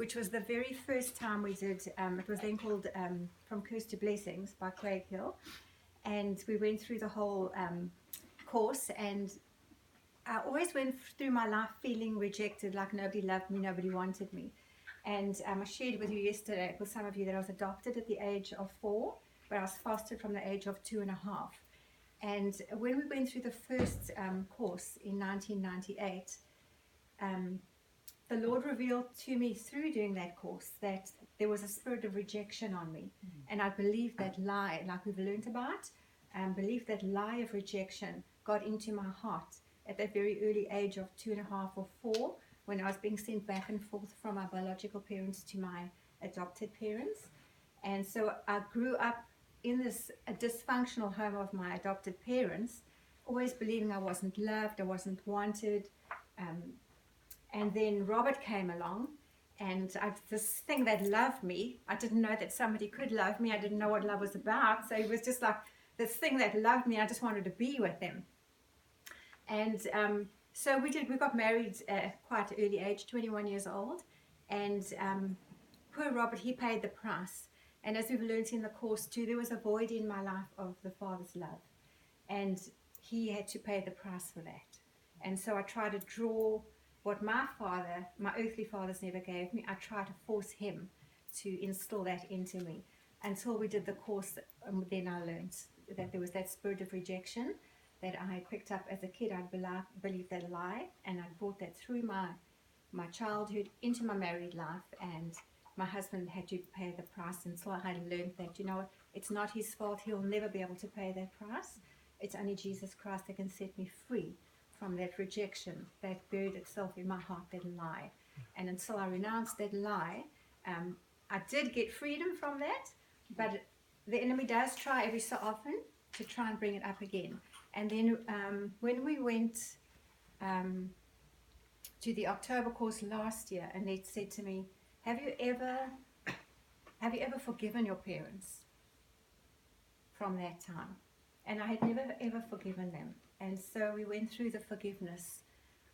which was the very first time we did, it was then called From Curse to Blessings by Craig Hill. And we went through the whole course, and I always went through my life feeling rejected, like nobody loved me, nobody wanted me. And I shared with you yesterday, with some of you, that I was adopted at the age of 4, but I was fostered from the age of 2.5. And when we went through the first course in 1998, the Lord revealed to me through doing that course that there was a spirit of rejection on me. And I believed that lie, like we've learned about, believed that lie of rejection got into my heart at that very early age of 2.5 or 4, when I was being sent back and forth from my biological parents to my adopted parents. And so I grew up in this dysfunctional home of my adopted parents, always believing I wasn't loved, I wasn't wanted. And then Robert came along, and this thing that loved me, I didn't know that somebody could love me. I didn't know what love was about. So it was just like this thing that loved me. I just wanted to be with him. And so we got married at quite an early age, 21 years old. And poor Robert, he paid the price. And as we've learned in the course too, there was a void in my life of the Father's love. And he had to pay the price for that. And so I tried to draw what my earthly fathers never gave me. I tried to force him to instill that into me until we did the course. Then I learned that there was that spirit of rejection that I had picked up as a kid. I believed that lie, and I brought that through my childhood into my married life, and my husband had to pay the price. And so I had learned that, it's not his fault. He'll never be able to pay that price. It's only Jesus Christ that can set me free from that rejection that buried itself in my heart, that lie. And until I renounced that lie, I did get freedom from that, but the enemy does try every so often to try and bring it up again. And then when we went to the October course last year, Annette said to me, have you ever forgiven your parents from that time? And I had never ever forgiven them. And so we went through the forgiveness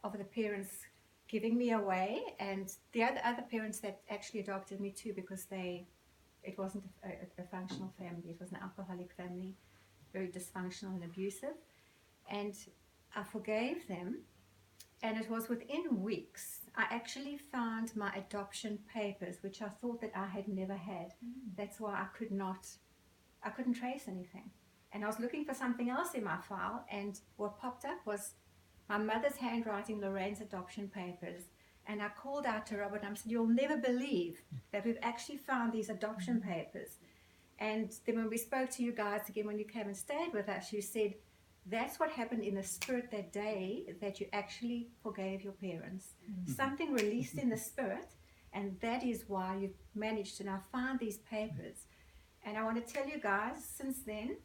of the parents giving me away, and the other parents that actually adopted me too, because it wasn't a functional family. It was an alcoholic family, very dysfunctional and abusive. And I forgave them, and it was within weeks I actually found my adoption papers, which I thought that I had never had. That's why I couldn't trace anything. And I was looking for something else in my file, and what popped up was my mother's handwriting, Lorraine's adoption papers. And I called out to Robert and I said, you'll never believe that we've actually found these adoption papers. And then when we spoke to you guys again, when you came and stayed with us, you said, that's what happened in the spirit that day, that you actually forgave your parents. Something released in the spirit, and that is why you've managed to now find these papers. And I want to tell you guys, since then,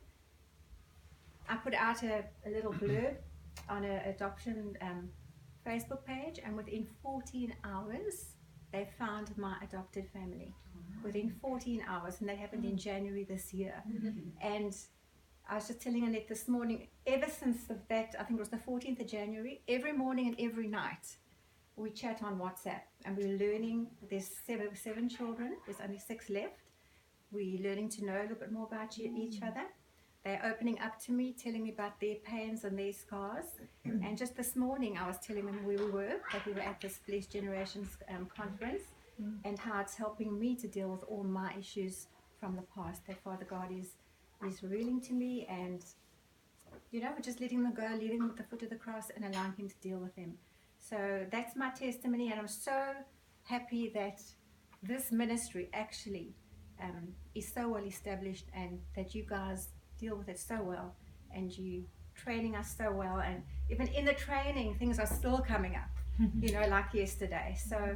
I put out a little blurb on an adoption Facebook page, and within 14 hours, they found my adopted family. Within 14 hours, and that happened in January this year. And I was just telling Annette this morning, ever since that, I think it was the 14th of January, every morning and every night, we chat on WhatsApp, and we're learning. There's seven children, there's only 6 left. We're learning to know a little bit more about each other. They're opening up to me, telling me about their pains and their scars. And just this morning, I was telling them where we were, that we were at this Blessed Generations conference, and how it's helping me to deal with all my issues from the past, that Father God is revealing to me, and we're just letting them go, leaving them at the foot of the cross and allowing him to deal with them. So that's my testimony, and I'm so happy that this ministry actually is so well established, and that you guys deal with it so well, and you training us so well, and even in the training things are still coming up, like yesterday. So